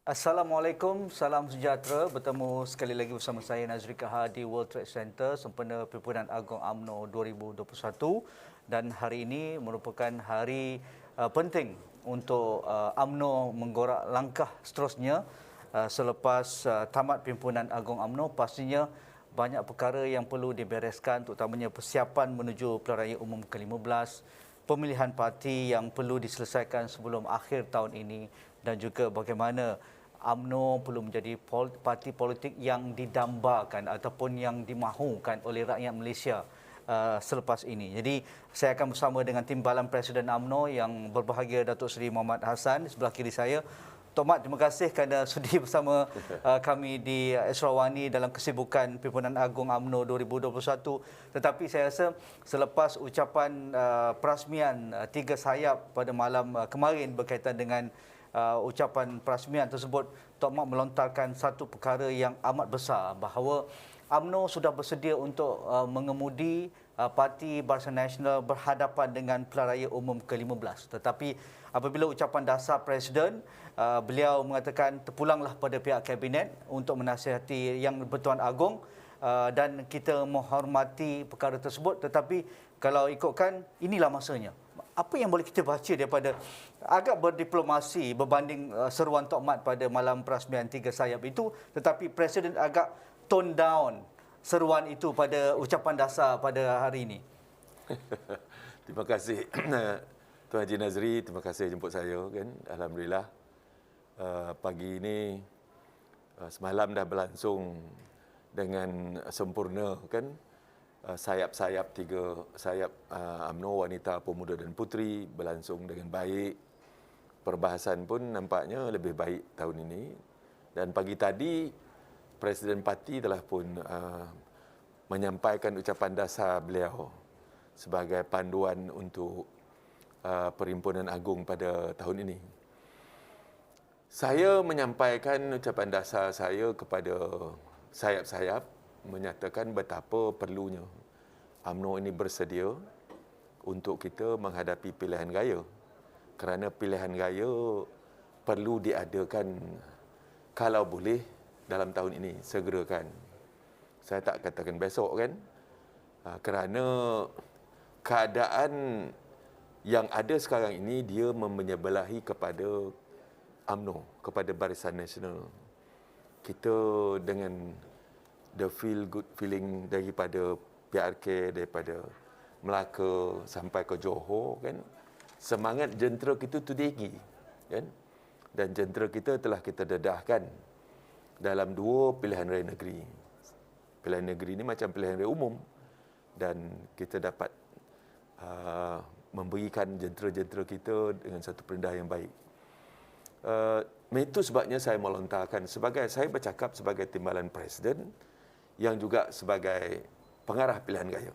Assalamualaikum, salam sejahtera. Bertemu sekali lagi bersama saya Nazri Kahar di World Trade Center sempena Perhimpunan Agong UMNO 2021, dan hari ini merupakan hari penting untuk UMNO menggorak langkah seterusnya selepas tamat Perhimpunan Agong UMNO. Pastinya banyak perkara yang perlu dibereskan, terutamanya persiapan menuju pilihan raya umum ke-15, pemilihan parti yang perlu diselesaikan sebelum akhir tahun ini, dan juga bagaimana UMNO perlu menjadi parti politik yang didambakan ataupun yang dimahukan oleh rakyat Malaysia selepas ini. Jadi saya akan bersama dengan Timbalan Presiden UMNO yang berbahagia Datuk Seri Muhammad Hassan di sebelah kiri saya. Tok Mat, terima kasih kerana sudi bersama kami di Esrawani dalam kesibukan Perhimpunan Agong UMNO 2021. Tetapi saya rasa selepas ucapan perasmian tiga sayap pada malam kemarin berkaitan dengan ucapan perasmian tersebut, Tok Mat melontarkan satu perkara yang amat besar, bahawa UMNO sudah bersedia untuk mengemudi Parti Barisan Nasional berhadapan dengan pilihan raya umum ke-15. Tetapi apabila ucapan dasar Presiden, beliau mengatakan terpulanglah pada pihak Kabinet untuk menasihati Yang Bertuan Agong, dan kita menghormati perkara tersebut. Tetapi kalau ikutkan, inilah masanya. Apa yang boleh kita baca daripada agak berdiplomasi berbanding seruan Tok Mat pada malam perasmian tiga sayap itu, tetapi Presiden agak tone down seruan itu pada ucapan dasar pada hari ini. Terima kasih Tuan Haji Nazri, terima kasih jemput saya kan. Alhamdulillah pagi ini semalam dah berlangsung dengan sempurna kan. Sayap-sayap tiga sayap UMNO, wanita, pemuda dan puteri berlangsung dengan baik. Perbahasan pun nampaknya lebih baik tahun ini. Dan pagi tadi Presiden Parti telah pun menyampaikan ucapan dasar beliau sebagai panduan untuk Perhimpunan Agong pada tahun ini. Saya menyampaikan ucapan dasar saya kepada sayap-sayap, menyatakan betapa perlunya UMNO ini bersedia untuk kita menghadapi pilihan raya. Kerana pilihan raya perlu diadakan kalau boleh dalam tahun ini, segerakan. Saya tak katakan besok kan. Kerana keadaan yang ada sekarang ini, dia menyebelahi kepada UMNO, kepada Barisan Nasional. Kita dengan the feel good feeling daripada PRK, daripada Melaka sampai ke Johor kan, semangat jentera kita tu tinggi kan, dan jentera kita telah kita dedahkan dalam dua pilihan raya negeri. Pilihan negeri ini macam pilihan raya umum, dan kita dapat memberikan jentera-jentera kita dengan satu perendah yang baik. Itu sebabnya saya melontarkan saya bercakap sebagai timbalan Presiden yang juga sebagai pengarah pilihan raya.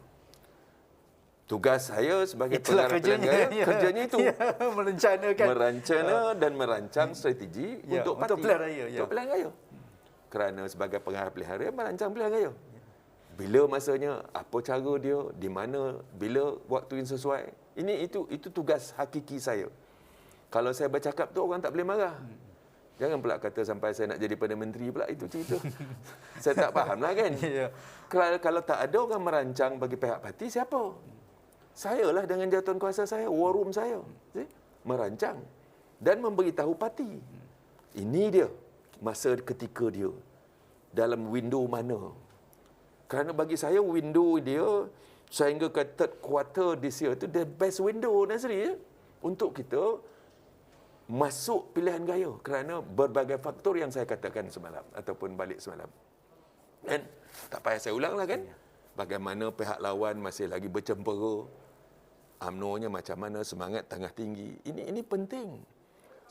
Tugas saya sebagai Itulah pengarah pilihan raya, kerjanya itu merancana dan merancang strategi untuk parti, pilihan raya. Untuk pilihan raya. Kerana sebagai pengarah pilihan raya, merancang pilihan raya. Bila masanya, apa cara dia, di mana, bila waktu yang sesuai. Itu tugas hakiki saya. Kalau saya bercakap tu orang tak boleh marah. Jangan pula kata sampai saya nak jadi Perdana Menteri pula, itu cerita. Saya tak faham lah kan. Kalau tak ada orang merancang bagi pihak parti, siapa? Saya lah dengan jawatan kuasa saya, war room saya. Merancang dan memberitahu parti. Ini dia masa ketika dia dalam window mana. Kerana bagi saya window dia sehingga ke third quarter this year tu the best window, Nazri, untuk kita masuk pilihan raya, kerana berbagai faktor yang saya katakan semalam ataupun balik semalam. Dan tak payah saya ulang lah kan. Bagaimana pihak lawan masih lagi bercempera, UMNO-nya macam mana, semangat tengah tinggi. Ini penting.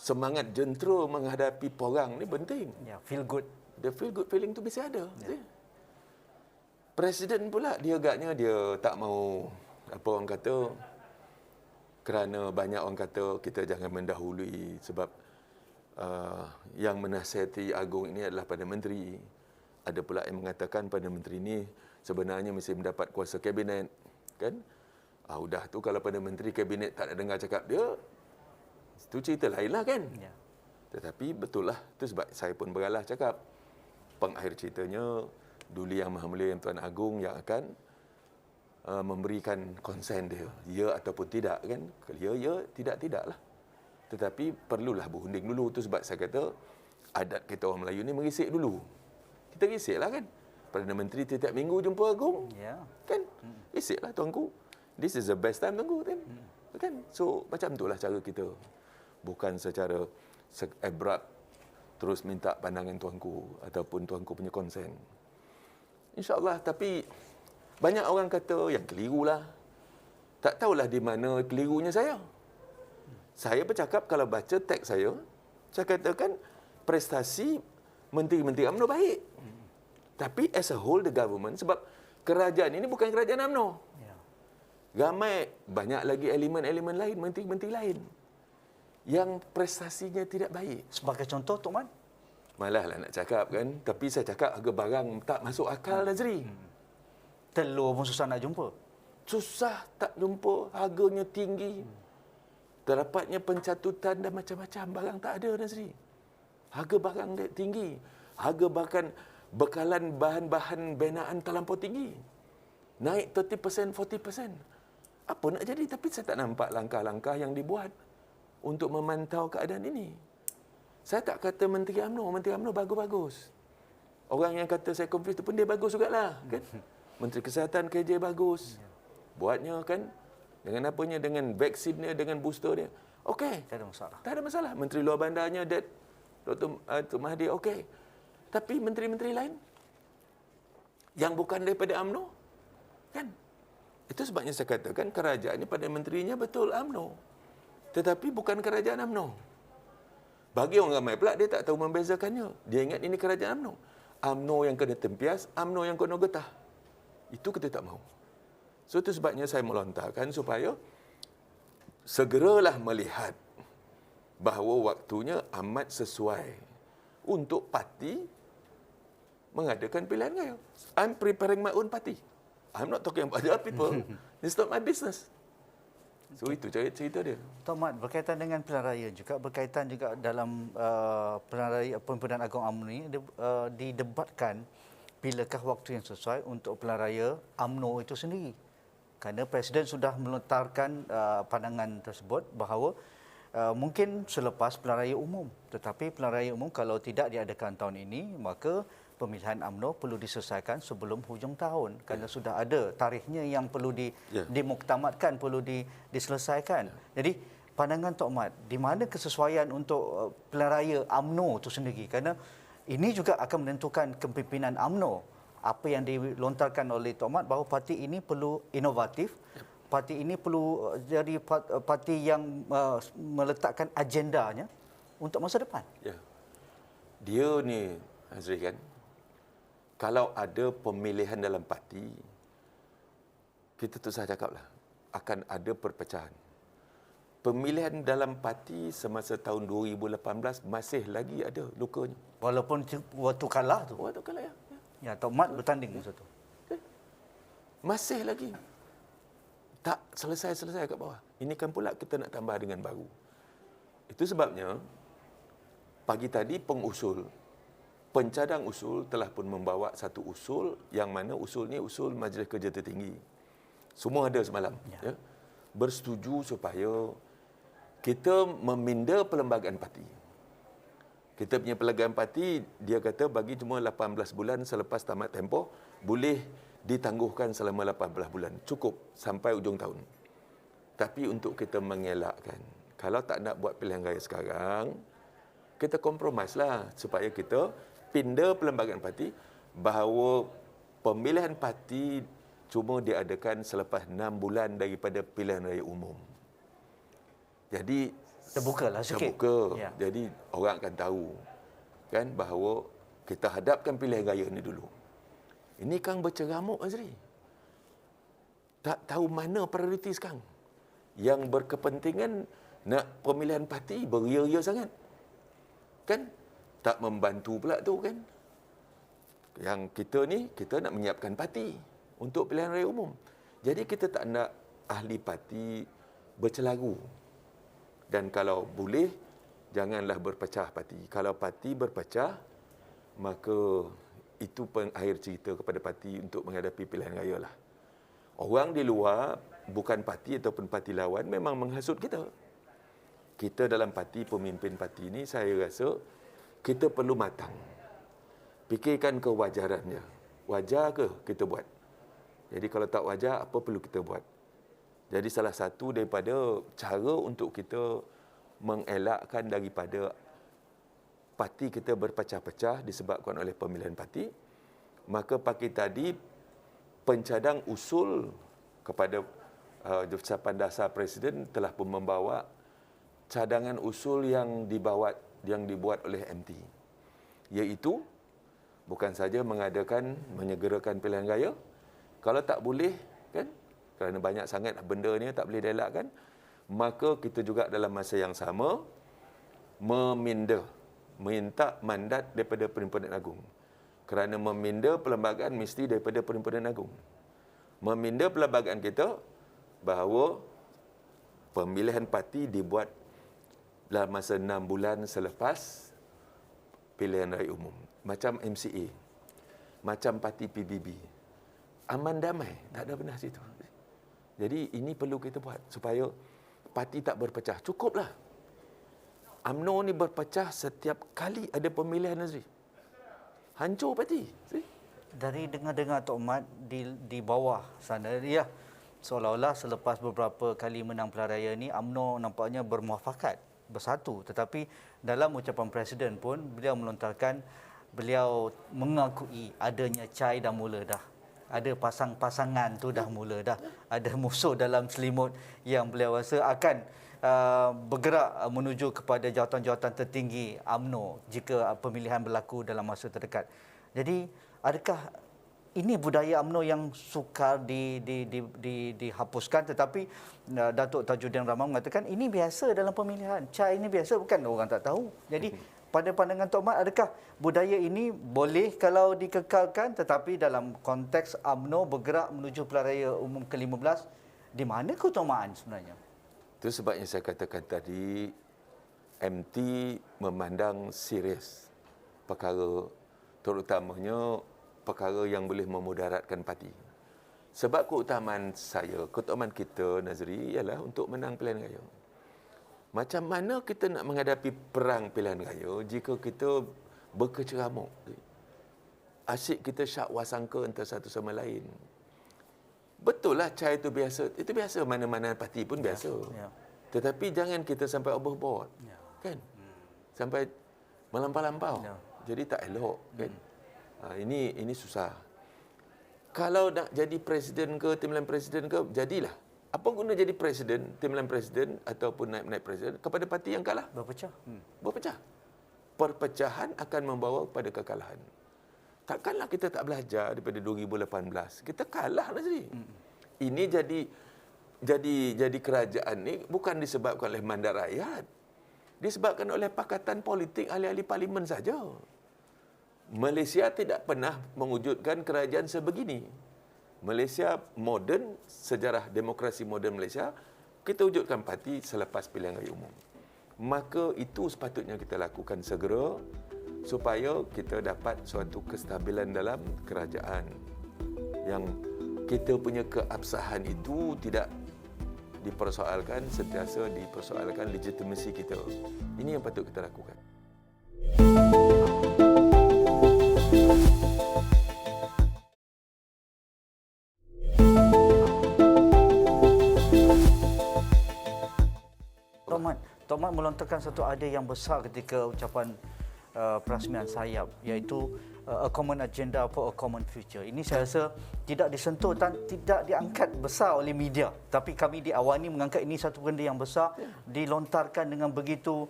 Semangat jentera menghadapi porang ni penting. Feel good. The feel good feeling tu mesti ada. Presiden pula dia agaknya dia tak mau, apa orang kata, kerana banyak orang kata kita jangan mendahului sebab yang menasihati Agong ini adalah Perdana Menteri. Ada pula yang mengatakan Perdana Menteri ini sebenarnya mesti mendapat kuasa Kabinet. Kan? Udah tu kalau Perdana Menteri Kabinet tak nak dengar cakap dia, itu cerita lain lah kan. Tetapi betul lah, itu sebab saya pun beralah cakap, pengakhir ceritanya, Duli Yang Maha Mulia yang Tuan Agung yang akan memberikan konsen dia, ya ataupun tidak kan. Kalau ya, tidaklah. Tetapi perlulah berunding dulu. Itu sebab saya kata, adat kita orang Melayu ni merisik dulu. Kita risiklah kan. Perdana Menteri setiap minggu jumpa Agung. Ya. Kan? Risiklah tuanku. This is the best time tuanku kan. Kan? So macam itulah cara kita. Bukan secara abrupt terus minta pandangan tuanku ataupun tuanku punya konsen. InsyaAllah, tapi banyak orang kata yang kelirulah. Tak tahulah di mana kelirunya saya. Saya bercakap kalau baca teks saya katakan prestasi menteri-menteri UMNO baik. Tapi as a whole the government, sebab kerajaan ini bukan kerajaan UMNO. Ya. Ramai, banyak lagi elemen-elemen lain, menteri-menteri lain yang prestasinya tidak baik. Sebagai contoh, Tok Mat? Malah lah nak cakap kan. Tapi saya cakap harga barang tak masuk akal, Nazri. Telur pun susah nak jumpa. Susah tak jumpa, harganya tinggi. Terdapatnya pencatutan dan macam-macam barang tak ada, Nazri. Harga barang dia tinggi. Harga bahkan bekalan bahan-bahan binaan terlampau tinggi. Naik 30%, 40%. Apa nak jadi? Tapi saya tak nampak langkah-langkah yang dibuat untuk memantau keadaan ini. Saya tak kata Menteri UMNO bagus-bagus. Orang yang kata saya confuse tu pun dia bagus jugalah, kan? Menteri Kesihatan KJ bagus. Buatnya kan dengan apanya, dengan vaksinnya, dengan booster dia. Okey. Tak ada masalah. Tak ada masalah. Menteri Luar Bandarnya Dr. Mahathir okey. Tapi menteri-menteri lain yang bukan daripada UMNO, kan? Itu sebabnya saya katakan kerajaan ini pada menterinya betul UMNO. Tetapi bukan kerajaan UMNO. Bagi orang ramai pula, dia tak tahu membezakannya. Dia ingat ini kerajaan UMNO. UMNO yang kena tempias, UMNO yang kena getah. Itu kita tak mahu. So, itu sebabnya saya melontarkan supaya segeralah melihat bahawa waktunya amat sesuai untuk parti mengadakan pilihan raya. I'm preparing my own party. I'm not talking about other people. It's not my business. So, itu cerita dia. Tok Mat, berkaitan dengan pilihan raya juga, berkaitan juga dalam pilihan raya Perhimpunan Agong UMNO ini didebatkan bilakah waktu yang sesuai untuk pilihan raya UMNO itu sendiri. Kerana Presiden sudah melontarkan pandangan tersebut bahawa mungkin selepas pilihan raya umum. Tetapi pilihan raya umum kalau tidak diadakan tahun ini, maka pemilihan UMNO perlu diselesaikan sebelum hujung tahun. Kerana sudah ada tarikhnya yang perlu dimuktamadkan, perlu diselesaikan. Jadi pandangan Tok Mat, di mana kesesuaian untuk pilihan raya UMNO itu sendiri? Kerana ini juga akan menentukan kepimpinan UMNO. Apa yang dilontarkan oleh Tok Mat bahawa parti ini perlu inovatif, parti ini perlu jadi parti yang meletakkan agendanya untuk masa depan. Ya. Dia ni, Azri kan, kalau ada pemilihan dalam parti, kita tu saya cakaplah, akan ada perpecahan. Pemilihan dalam parti semasa tahun 2018 masih lagi ada lukanya. Walaupun waktu kalah tu. Waktu kalah ya. Ya, Tok Mat bertanding masa tu. Masih lagi. Tak selesai-selesai kat bawah. Ini kan pula kita nak tambah dengan baru. Itu sebabnya, pagi tadi pencadang usul telah pun membawa satu usul yang mana usul ni usul Majlis Kerja Tertinggi. Semua ada semalam. Ya. Bersetuju supaya kita meminda perlembagaan parti. Kita punya perlembagaan parti, dia kata bagi cuma 18 bulan selepas tamat tempoh, boleh ditangguhkan selama 18 bulan. Cukup sampai ujung tahun. Tapi untuk kita mengelakkan, kalau tak nak buat pilihan raya sekarang, kita kompromis lah supaya kita pindah perlembagaan parti bahawa pemilihan parti cuma diadakan selepas 6 bulan daripada pilihan raya umum. Jadi Terbukalah sikit. terbuka. Ya. Jadi orang akan tahu kan bahawa kita hadapkan pilihan raya ni dulu. Ini Kang berceramuk, Azri. Tak tahu mana prioriti sekarang. Yang berkepentingan nak pemilihan parti beria-ria sangat. Kan? Tak membantu pula tu kan. Yang kita ni, kita nak menyiapkan parti untuk pilihan raya umum. Jadi kita tak nak ahli parti bercelaru. Dan kalau boleh, janganlah berpecah parti. Kalau parti berpecah, maka itu pengakhir cerita kepada parti untuk menghadapi pilihan raya lah. Orang di luar, bukan parti ataupun parti lawan, memang menghasut kita. Kita dalam parti, pemimpin parti ini, saya rasa kita perlu matang. Fikirkan kewajarannya. Wajar ke kita buat? Jadi kalau tak wajar, apa perlu kita buat? Jadi salah satu daripada cara untuk kita mengelakkan daripada parti kita berpecah-pecah disebabkan oleh pemilihan parti, maka pagi tadi pencadang usul kepada Jabatan Dasar Presiden telah pun membawa cadangan usul yang dibuat oleh MT, iaitu bukan saja menyegerakan pilihan raya, kalau tak boleh kan, kerana banyak sangat benda ni tak boleh dielakkan, maka kita juga dalam masa yang sama minta mandat daripada Perhimpunan Agung. Kerana meminda perlembagaan mesti daripada Perhimpunan Agung. Meminda perlembagaan kita bahawa pemilihan parti dibuat dalam masa 6 bulan selepas pilihan raya umum. Macam MCA, macam parti PBB. Aman damai, tak ada benar situ. Jadi ini perlu kita buat supaya parti tak berpecah. Cukuplah. UMNO ni berpecah setiap kali ada pemilihan Nazri. Hancur parti. Dari dengar-dengar Tok Mat di bawah sana, ya, seolah-olah selepas beberapa kali menang pilihan raya ni, UMNO nampaknya bermuafakat, bersatu. Tetapi dalam ucapan Presiden pun, beliau melontarkan, beliau mengakui adanya cai dah mula dah. Ada pasangan tu dah mula dah. Ada musuh dalam selimut yang beliau rasa akan bergerak menuju kepada jawatan-jawatan tertinggi UMNO jika pemilihan berlaku dalam masa terdekat. Jadi, adakah ini budaya UMNO yang sukar dihapuskan, tetapi Datuk Tajuddin Rahman mengatakan ini biasa dalam pemilihan. Cai ini biasa, bukan orang tak tahu. Jadi, pada pandangan Tok Mat, adakah budaya ini boleh kalau dikekalkan, tetapi dalam konteks UMNO bergerak menuju pilihan raya umum ke-15, di mana keutamaan sebenarnya? Itu sebabnya saya katakan tadi, MT memandang serius perkara, terutamanya perkara yang boleh memudaratkan parti. Sebab keutamaan kita, Nazri, ialah untuk menang pilihan raya. Macam mana kita nak menghadapi perang pilihan raya jika kita berkeceramuk? Asyik kita syak wasangka antara satu sama lain. Betul lah cai itu biasa, mana-mana parti pun biasa. Ya. Tetapi jangan kita sampai overboard, kan? Sampai melampau-lampau. Ya. Jadi tak elok, kan? Ini susah. Kalau nak jadi presiden ke, timbalan presiden ke, jadilah. Apa guna jadi presiden, timbalan presiden ataupun naib-naib presiden kepada parti yang kalah? Berpecah. Berpecah. Perpecahan akan membawa kepada kekalahan. Takkanlah kita tak belajar daripada 2018. Kita kalah, Nazri. Ini jadi kerajaan ni bukan disebabkan oleh mandat rakyat. Disebabkan oleh pakatan politik ahli-ahli parlimen saja. Malaysia tidak pernah mewujudkan kerajaan sebegini. Malaysia moden, sejarah demokrasi moden Malaysia, kita wujudkan parti selepas pilihan raya umum. Maka itu sepatutnya kita lakukan segera supaya kita dapat suatu kestabilan dalam kerajaan. Yang kita punya keabsahan itu tidak dipersoalkan, sentiasa dipersoalkan legitimasi kita. Ini yang patut kita lakukan. Tok Mat melontarkan satu idea yang besar ketika ucapan perasmian sayap, iaitu a common agenda for a common future. Ini saya rasa tidak disentuh dan tidak diangkat besar oleh media. Tapi kami di awal ini mengangkat ini satu benda yang besar, dilontarkan dengan begitu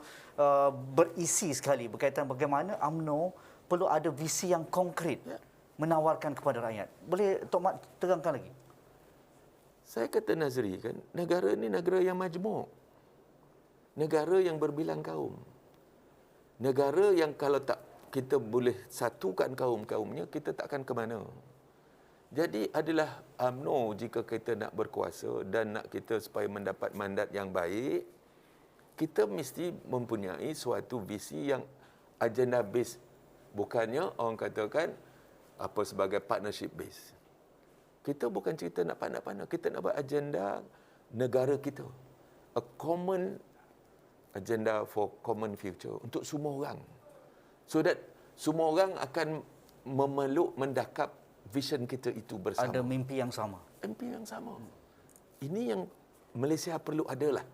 berisi sekali berkaitan bagaimana UMNO perlu ada visi yang konkret menawarkan kepada rakyat. Boleh Tok Mat terangkan lagi? Saya kata Nazri, kan, negara ini negara yang majmuk. Negara yang berbilang kaum. Negara yang kalau tak kita boleh satukan kaum-kaumnya, kita takkan ke mana. Jadi adalah UMNO jika kita nak berkuasa dan nak kita supaya mendapat mandat yang baik, kita mesti mempunyai suatu visi yang agenda base. Bukannya orang katakan apa sebagai partnership base. Kita bukan cerita nak pandai-pandai. Kita nak buat agenda negara kita. A common agenda for common future. Untuk semua orang. So that semua orang akan memeluk, mendakap vision kita itu bersama. Ada mimpi yang sama. Mimpi yang sama. Ini yang Malaysia perlu adalah.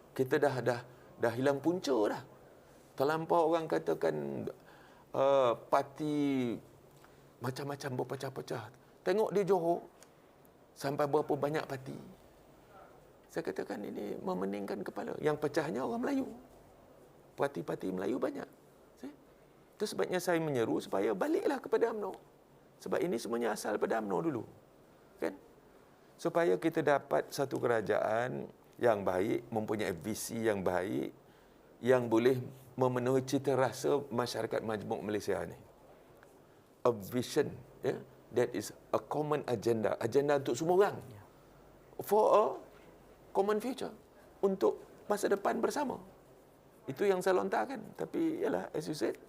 Kita dah hilang punca dah. Terlampau orang katakan parti macam-macam berpecah-pecah. Tengok di Johor sampai berapa banyak parti. Saya katakan ini memeningkan kepala. Yang pecahnya orang Melayu. Parti-parti Melayu banyak. Itu sebabnya saya menyeru supaya baliklah kepada UMNO. Sebab ini semuanya asal daripada UMNO dulu. Kan? Supaya kita dapat satu kerajaan yang baik, mempunyai visi yang baik, yang boleh memenuhi cita rasa masyarakat majmuk Malaysia ni. A vision, that is a common agenda. Agenda untuk semua orang. For a common future. Untuk masa depan bersama. Itu yang saya lontarkan. Tapi, yalah, as you said,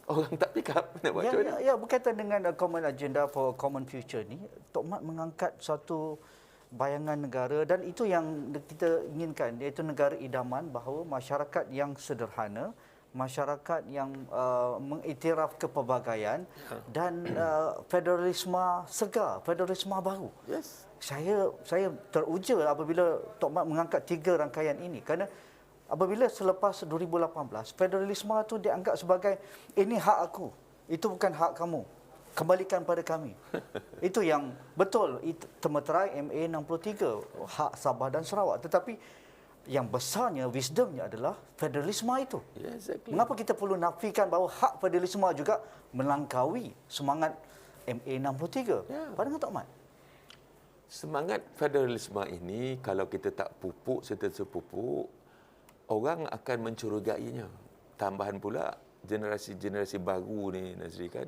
orang tak pick up nak buat macam mana. Ya, berkaitan dengan common agenda for common future ni, Tok Mat mengangkat satu bayangan negara dan itu yang kita inginkan, iaitu negara idaman bahawa masyarakat yang sederhana, masyarakat yang mengiktiraf kepelbagaian dan federalisme segar, federalisme baru. Yes. Saya teruja apabila Tok Mat mengangkat 3 rangkaian ini kerana apabila selepas 2018, federalisme itu dianggap sebagai ini hak aku, itu bukan hak kamu. Kembalikan pada kami. Itu yang betul. Termeterai MA 63, hak Sabah dan Sarawak. Tetapi yang besarnya, wisdomnya adalah federalisme itu. Yeah, exactly. Mengapa kita perlu nafikan bahawa hak federalisme juga melangkaui semangat MA 63? Yeah. Pandangan Tok Mat? Semangat federalisme ini, kalau kita tak pupuk serta sepupuk, orang akan mencurigainya. Tambahan pula, generasi-generasi baru ni, Nazri, kan,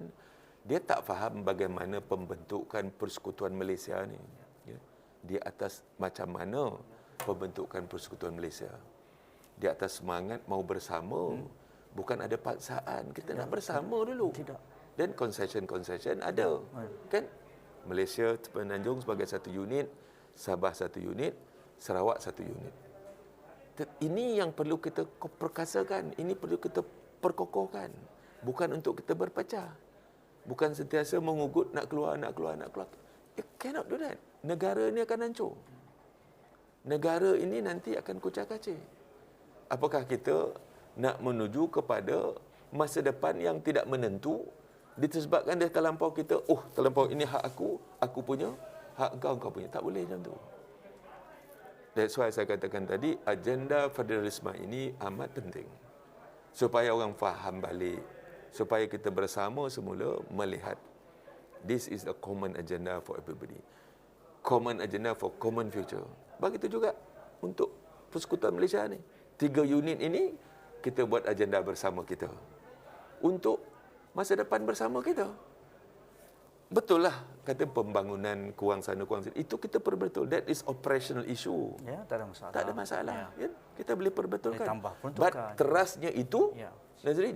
dia tak faham bagaimana pembentukan Persekutuan Malaysia ni. Ya. Di atas macam mana pembentukan Persekutuan Malaysia. Di atas semangat mau bersama. Bukan ada paksaan. Kita nak bersama dulu. Tidak. Dan concession ada. Kan? Malaysia Semenanjung sebagai satu unit, Sabah satu unit, Sarawak satu unit. Ini yang perlu kita perkasakan. Ini perlu kita perkokohkan. Bukan untuk kita berpecah. Bukan sentiasa mengugut nak keluar. You cannot do that. Negara ini akan hancur. Negara ini nanti akan kucak-kacir. Apakah kita nak menuju kepada masa depan yang tidak menentu disebabkan dia terlampau kita, terlampau ini hak aku punya, hak engkau punya. Tak boleh macam tu. That's why saya katakan tadi, agenda federalisme ini amat penting. Supaya orang faham balik. Supaya kita bersama semula melihat this is a common agenda for everybody. Common agenda for common future. Begitu juga untuk Persekutuan Malaysia ni. 3 unit ini kita buat agenda bersama kita. Untuk masa depan bersama kita. Betul lah kata pembangunan kurang sana kurang sini. Itu kita perbetul. That is operational issue. Ya, tak ada masalah. Tak ada masalah. Ya. Kita boleh perbetulkan. Boleh tambah peruntukan. But terasnya itu, Ya. Nazri,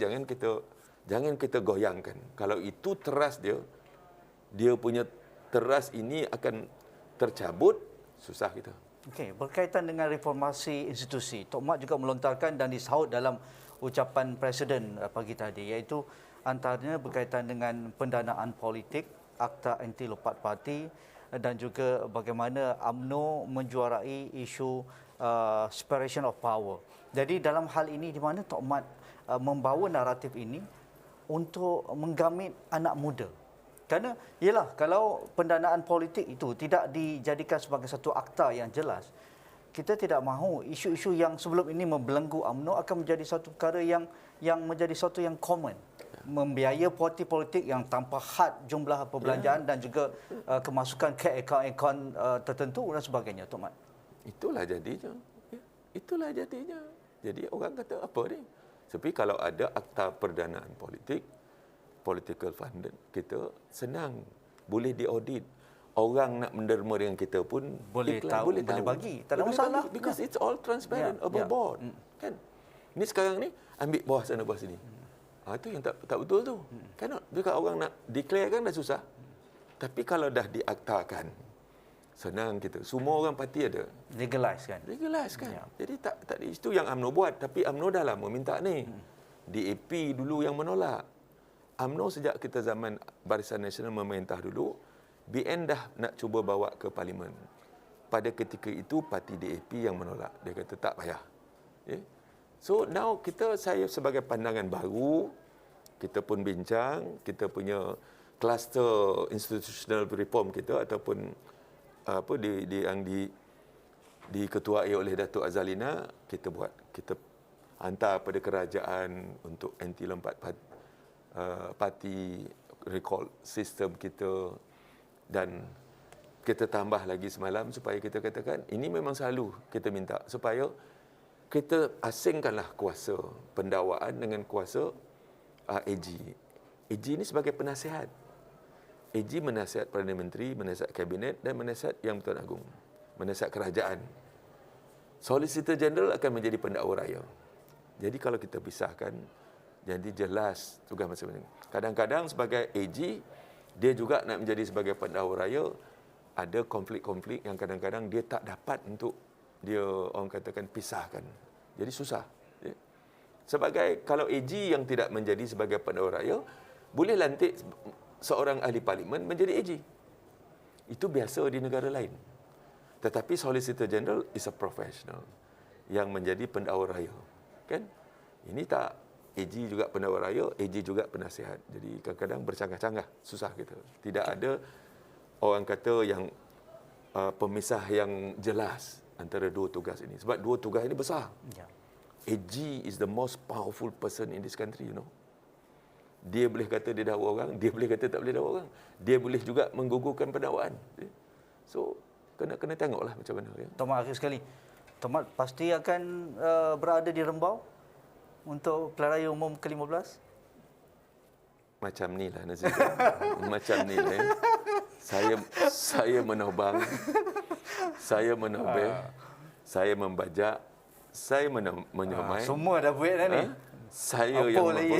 jangan kita goyangkan. Kalau itu teras dia punya teras ini akan tercabut, susah kita. Okey, berkaitan dengan reformasi institusi, Tok Mat juga melontarkan dan disahut dalam ucapan Presiden pagi tadi, iaitu antaranya berkaitan dengan pendanaan politik, Akta Anti Lompat Parti dan juga bagaimana UMNO menjuarai isu separation of power. Jadi dalam hal ini di mana Tok Mat membawa naratif ini untuk menggamit anak muda. Kerana ialah kalau pendanaan politik itu tidak dijadikan sebagai satu akta yang jelas, kita tidak mahu isu-isu yang sebelum ini membelenggu UMNO akan menjadi satu perkara yang menjadi satu yang common. Membiaya parti politik yang tanpa had jumlah perbelanjaan dan juga kemasukan ke akaun-akaun tertentu dan sebagainya, Tok Mat. Itulah jadinya. Ya, itulah jadinya. Jadi orang kata apa ni? Tapi kalau ada akta perdanaan politik, political fund kita senang boleh diaudit. orang nak menderma dengan kita pun Boleh iklan, tahu, boleh bagi. Tak ada Boleh masalah. bagi, because it's all transparent above board. Kan? Ini sekarang ni ambil bawah sana bawah sini. Itu yang tak betul tu. Cannot. Bila orang nak declare kan dah susah. Tapi kalau dah diaktakan, senang kita. Semua orang parti ada. Legalize kan? Legalize kan. Jadi tak itu yang UMNO buat. Tapi UMNO dah lama minta ni. DAP dulu yang menolak. UMNO sejak kita zaman Barisan Nasional memerintah dulu, BN dah nak cuba bawa ke Parlimen. Pada ketika itu, parti DAP yang menolak. Dia kata tak payah. Okay? So now saya sebagai pandangan baru, kita pun bincang, kita punya kluster institutional reform kita ataupun yang diketuai oleh Datuk Azalina, kita buat. Kita hantar pada kerajaan untuk anti lompat parti recall sistem kita, dan kita tambah lagi semalam supaya kita katakan ini memang selalu kita minta supaya kita asingkanlah kuasa pendakwaan dengan kuasa AG. AG ini sebagai penasihat. AG menasihat Perdana Menteri, menasihat Kabinet dan menasihat Yang Bertuan Agong, menasihat kerajaan. Solicitor General akan menjadi pendakwa raya. Jadi kalau kita pisahkan, jadi jelas tugas masing-masing. Kadang-kadang sebagai AG, dia juga nak menjadi sebagai pendakwa raya, ada konflik-konflik yang kadang-kadang dia tak dapat untuk dia orang katakan pisahkan. Jadi susah. Sebagai kalau AG yang tidak menjadi sebagai pendakwa raya, boleh lantik seorang ahli parlimen menjadi AG. Itu biasa di negara lain. Tetapi Solicitor General is a professional yang menjadi pendakwa raya. Kan? Ini tak, AG juga pendakwa raya, AG juga penasihat. Jadi kadang-kadang bercanggah-canggah, susah kita. Tidak ada orang kata yang pemisah yang jelas antara dua tugas ini. Sebab dua tugas ini besar. Ya. AG is the most powerful person in this country, you know. Dia boleh kata dia dakwa orang, dia boleh kata tak boleh dakwa orang. Dia boleh juga menggugurkan pendakwaan. So, kena tengoklah macam mana. Ya. Tomat, akhir sekali. Tomat pasti akan berada di Rembau untuk pilihan raya umum ke-15? Macam ni lah Nazir. Macam ni lah. Saya menobang, saya menobel, saya membajak, saya menyamai. Semua dah buat dah ni. Saya apa yang lagi?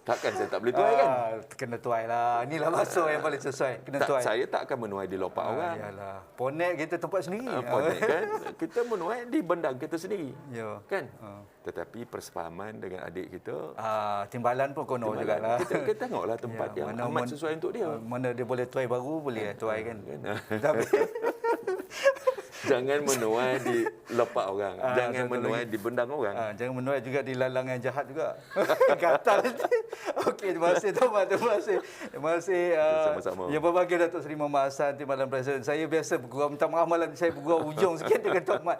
Takkan saya tak boleh tuai kan? Kena tuai lah. Inilah masuk yang paling sesuai. Kena tuai. Saya tak akan menuai di lopak orang. Yalah. Ponet kita tempat sendiri. Ponet kan. Kita menuai di bendang kita sendiri. Ya. Kan? Tetapi persefahaman dengan adik kita. Timbalan pun kono jugalah. Kita tengoklah tempat yang amat sesuai untuk dia. Mana dia boleh tuai baru, boleh tuai kan. Tapi jangan menuai di lopak orang. Jangan menuai di bendang orang. Jangan menuai juga di lalang yang jahat juga. Gatal. Okey, terima kasih Tomat. Terima kasih. Sama-sama. Yang berbahagia Datuk Seri Muhammad Hassan, Timbalan Presiden. Saya biasa bergurau, minta maaf malam saya bergurau ujung sikit dengan Tomat.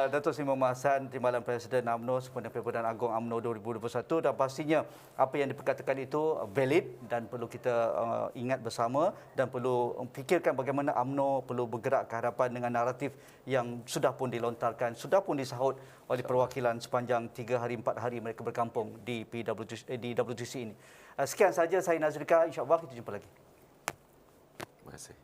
Datuk Seri Muhammad Hassan, Timbalan Presiden UMNO sempena Perpimpinan Agong UMNO 2021, dan pastinya apa yang diperkatakan itu valid dan perlu kita ingat bersama, dan perlu fikirkan bagaimana UMNO perlu bergerak ke hadapan dengan naratif yang sudah pun dilontarkan, sudah pun disahut oleh perwakilan sepanjang 3 hari 4 hari mereka berkampung di WTC ini. Sekian saja, saya Nazrika, insya-Allah kita jumpa lagi. Terima kasih.